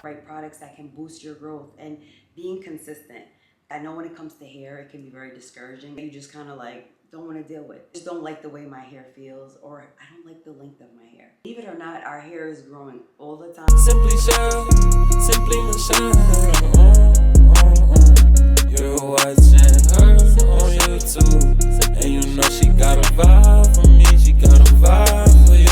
right products that can boost your growth and being consistent. I know when it comes to hair, it can be very discouraging. You just kind of like don't want to deal with. Just don't like the way my hair feels, or I don't like the length of my hair. Believe it or not, our hair is growing all the time. Simply Cheryl, simply Michelle. You're watching her on YouTube, and you know she got a vibe for me. She got a vibe for you.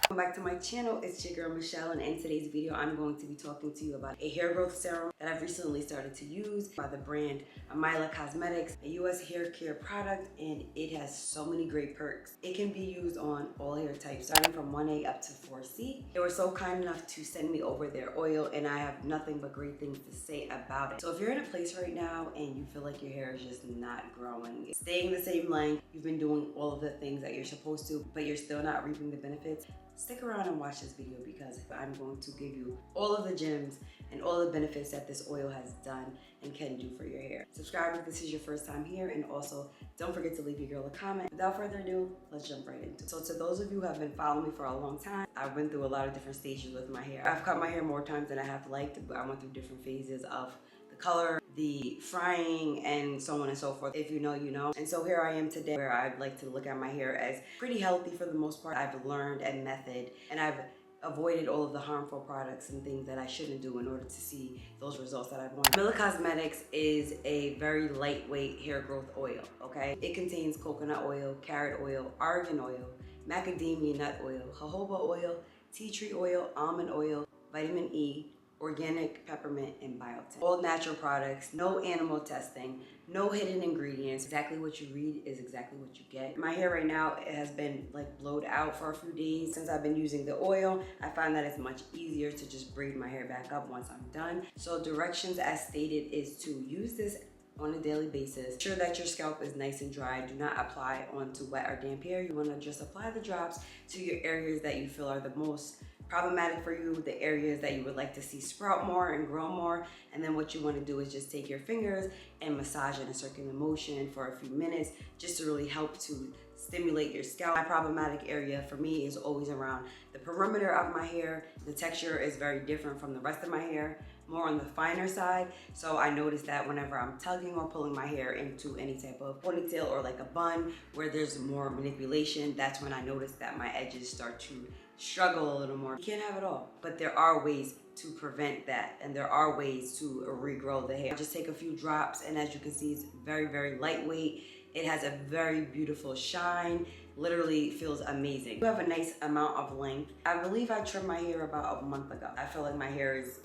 Welcome back to my channel. It's your girl Michelle, and in today's video I'm going to be talking to you about a hair growth serum that I've recently started to use by the brand AMYLA COSMETIcs, a US hair care product, and it has so many great perks. It can be used on all hair types, starting from 1A up to 4C. They were so kind enough to send me over their oil, and I have nothing but great things to say about it. So if you're in a place right now and you feel like your hair is just not growing, it's staying the same length, you've been doing all of the things that you're supposed to, but you're still not reaping the benefits, stick around and watch this video because I'm going to give you all of the gems and all the benefits that this oil has done and can do for your hair. Subscribe if this is your first time here, and also don't forget to leave your girl a comment. Without further ado, let's jump right into it. So to those of you who have been following me for a long time, I've been through a lot of different stages with my hair. I've cut my hair more times than I have liked, but I went through different phases of the color, the frying, and so on and so forth. If you know, you know. And so here I am today, where I'd like to look at my hair as pretty healthy for the most part. I've learned a method, and I've avoided all of the harmful products and things that I shouldn't do in order to see those results that I've wanted. AMYLA Cosmetics is a very lightweight hair growth oil, okay? It contains coconut oil, carrot oil, argan oil, macadamia nut oil, jojoba oil, tea tree oil, almond oil, vitamin E, organic peppermint, and biotin. All natural products, no animal testing, no hidden ingredients. Exactly what you read is exactly what you get. My hair right now, it has been like blowed out for a few days. Since I've been using the oil, I find that it's much easier to just braid my hair back up once I'm done. So directions as stated is to use this on a daily basis. Ensure that your scalp is nice and dry. Do not apply onto wet or damp hair. You want to just apply the drops to your areas that you feel are the most problematic for you, the areas that you would like to see sprout more and grow more. And then what you want to do is just take your fingers and massage in a circular motion for a few minutes, just to really help to stimulate your scalp. My problematic area for me is always around the perimeter of my hair. The texture is very different from the rest of my hair, more on the finer side. So I notice that whenever I'm tugging or pulling my hair into any type of ponytail or like a bun where there's more manipulation, that's when I notice that my edges start to struggle a little more. You can't have it all, but there are ways to prevent that, and there are ways to regrow the hair. Just take a few drops, and as you can see, it's very, very lightweight. It has a very beautiful shine, literally feels amazing. You have a nice amount of length. I believe I trimmed my hair about a month ago. I feel like my hair is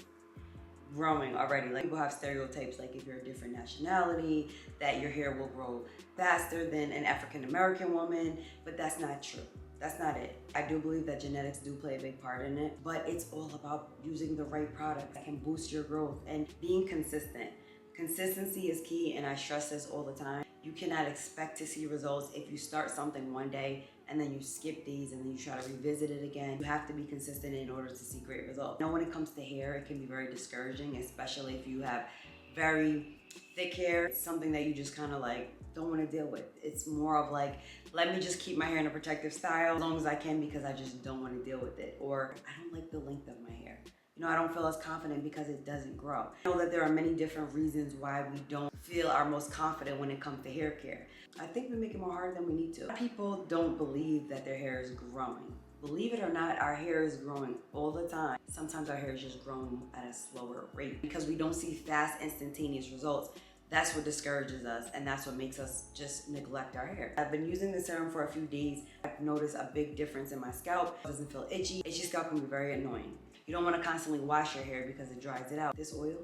growing already. Like, people have stereotypes, like if you're a different nationality, that your hair will grow faster than an African American woman, but that's not true. That's not it. I do believe that genetics do play a big part in it, but it's all about using the right product that can boost your growth and being consistent. Consistency is key, and I stress this all the time. You cannot expect to see results if you start something one day and then you skip days and then you try to revisit it again. You have to be consistent in order to see great results. Now, when it comes to hair, it can be very discouraging, especially if you have very thick hair. It's something that you just kind of like don't want to deal with. It's more of like, let me just keep my hair in a protective style as long as I can because I just don't want to deal with it. Or I don't like the length of my hair. You know, I don't feel as confident because it doesn't grow. I know that there are many different reasons why we don't feel our most confident when it comes to hair care. I think we make it more harder than we need to. People don't believe that their hair is growing. Believe it or not, our hair is growing all the time. Sometimes our hair is just growing at a slower rate because we don't see fast, instantaneous results. That's what discourages us, and that's what makes us just neglect our hair. I've been using the serum for a few days. I've noticed a big difference in my scalp. It doesn't feel itchy. Itchy scalp can be very annoying. You don't want to constantly wash your hair because it dries it out. This oil,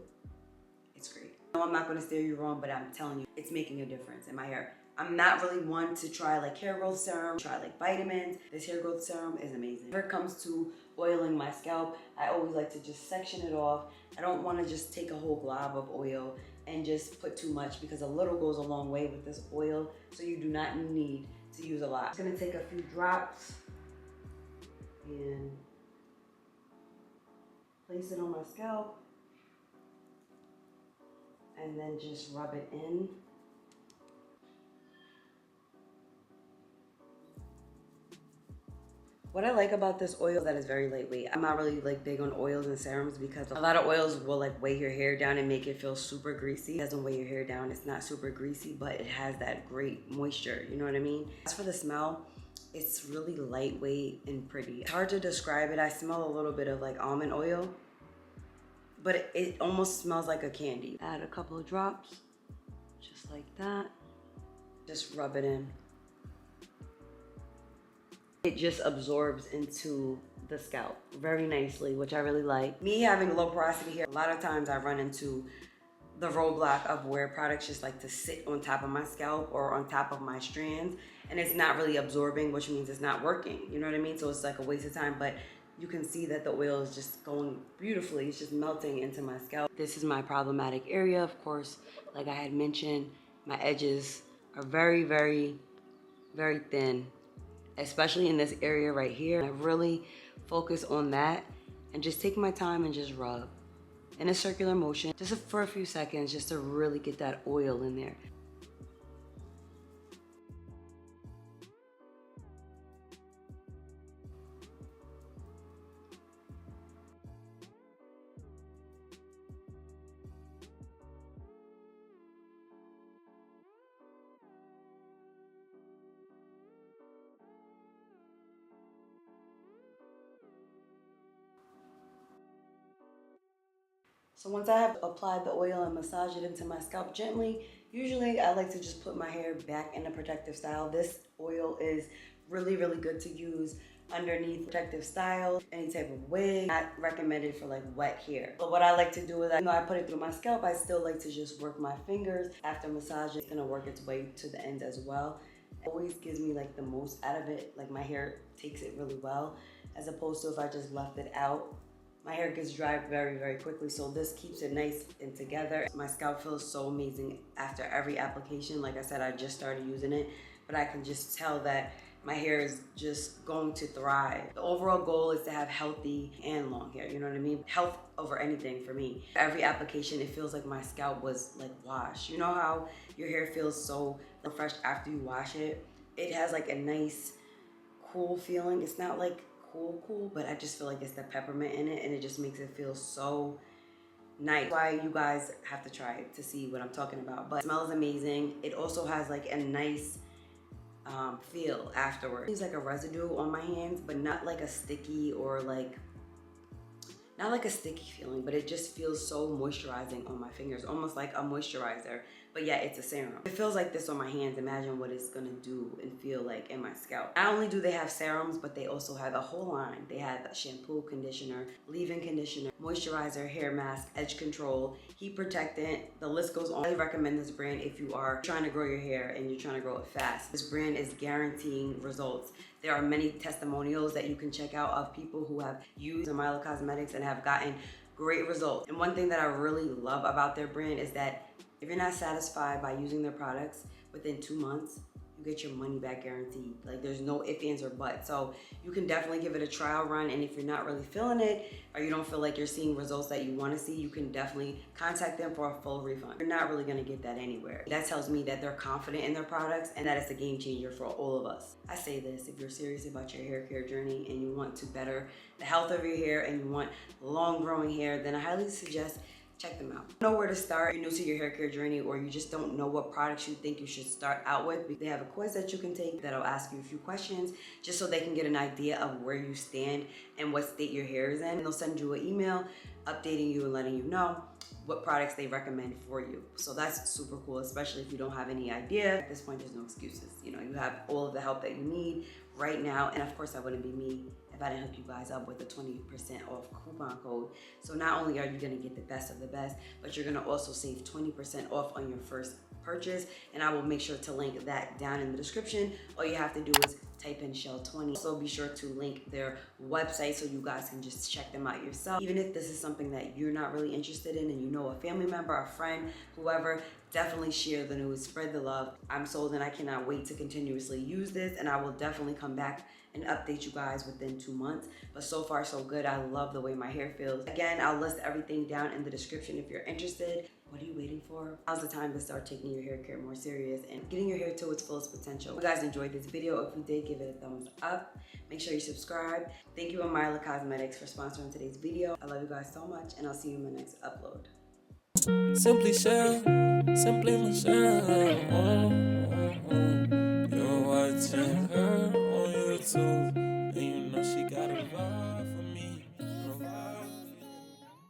it's great. No, I'm not going to steer you wrong, but I'm telling you, it's making a difference in my hair. I'm not really one to try like hair growth serum, try like vitamins. This hair growth serum is amazing. When it comes to oiling my scalp, I always like to just section it off. I don't want to just take a whole glob of oil and just put too much, because a little goes a long way with this oil, so you do not need to use a lot. I'm gonna take a few drops and place it on my scalp and then just rub it in. What I like about this oil is that it's very lightweight. I'm not really like big on oils and serums because a lot of oils will like weigh your hair down and make it feel super greasy. It doesn't weigh your hair down. It's not super greasy, but it has that great moisture. You know what I mean? As for the smell, it's really lightweight and pretty. It's hard to describe it. I smell a little bit of like almond oil, but it almost smells like a candy. Add a couple of drops, just like that. Just rub it in. It just absorbs into the scalp very nicely, which I really like. Me having low porosity hair, a lot of times I run into the roadblock of where products just like to sit on top of my scalp or on top of my strands, and it's not really absorbing, which means it's not working. You know what I mean? So it's like a waste of time, but you can see that the oil is just going beautifully. It's just melting into my scalp. This is my problematic area, of course. Like I had mentioned, my edges are very, very, very thin, especially in this area right here. I really focus on that and just take my time and just rub in a circular motion, just for a few seconds, just to really get that oil in there. So once I have applied the oil and massage it into my scalp gently, usually I like to just put my hair back in a protective style. This oil is really, really good to use underneath protective style, any type of wig. Not recommended for like wet hair. But what I like to do is, I put it through my scalp, I still like to just work my fingers. After massage, it's gonna work its way to the end as well. It always gives me like the most out of it. Like my hair takes it really well, as opposed to if I just left it out. My hair gets dry very, very quickly, so this keeps it nice and together. My scalp feels so amazing after every application. Like I said, I just started using it, but I can just tell that my hair is just going to thrive. The overall goal is to have healthy and long hair, you know what I mean? Health over anything for me. Every application, it feels like my scalp was like washed. You know how your hair feels so fresh after you wash it? It has like a nice, cool feeling. It's not like cool, but I just feel like it's the peppermint in it, and it just makes it feel so nice. That's why you guys have to try it to see what I'm talking about. But it smells amazing. It also has like a nice feel afterwards. It's like a residue on my hands, but not like a sticky or like, not like a sticky feeling, but it just feels so moisturizing on my fingers, almost like a moisturizer, but yeah, it's a serum. It feels like this on my hands. Imagine what it's gonna do and feel like in my scalp. Not only do they have serums, but they also have a whole line. They have a shampoo, conditioner, leave-in conditioner, moisturizer, hair mask, edge control, heat protectant, the list goes on. I recommend this brand if you are trying to grow your hair and you're trying to grow it fast. This brand is guaranteeing results. There are many testimonials that you can check out of people who have used AMYLA Cosmetics and have gotten great results. And one thing that I really love about their brand is that if you're not satisfied by using their products within 2 months, you get your money back guaranteed. Like there's no ifs, ands, or buts. So you can definitely give it a trial run, and if you're not really feeling it or you don't feel like you're seeing results that you want to see, you can definitely contact them for a full refund. You're not really going to get that anywhere. That tells me that they're confident in their products and that it's a game changer for all of us. I say this, if you're serious about your hair care journey and you want to better the health of your hair and you want long growing hair, then I highly suggest check them out. Know where to start. If you're new to your hair care journey, or you just don't know what products you think you should start out with, they have a quiz that you can take that'll ask you a few questions just so they can get an idea of where you stand and what state your hair is in. And they'll send you an email updating you and letting you know what products they recommend for you. So that's super cool, especially if you don't have any idea. At this point, there's no excuses. You know, you have all of the help that you need right now. And of course, that wouldn't be me if I didn't hook you guys up with a 20% off coupon code. So not only are you gonna get the best of the best, but you're gonna also save 20% off on your first purchase. And I will make sure to link that down in the description. All you have to do is type in Shell20. Also be sure to link their website so you guys can just check them out yourself. Even if this is something that you're not really interested in and you know a family member, a friend, whoever, definitely share the news, spread the love. I'm sold and I cannot wait to continuously use this, and I will definitely come back and update you guys within 2 months. But so far so good. I love the way my hair feels. Again, I'll list everything down in the description if you're interested. What are you waiting for? Now's the time to start taking your hair care more serious and getting your hair to its fullest potential. If you guys enjoyed this video, if you did, give it a thumbs up. Make sure you subscribe. Thank you, AMYLA Cosmetics, for sponsoring today's video. I love you guys so much, and I'll see you in my next upload. Simply Shell, simply Michelle. You're watching her on YouTube.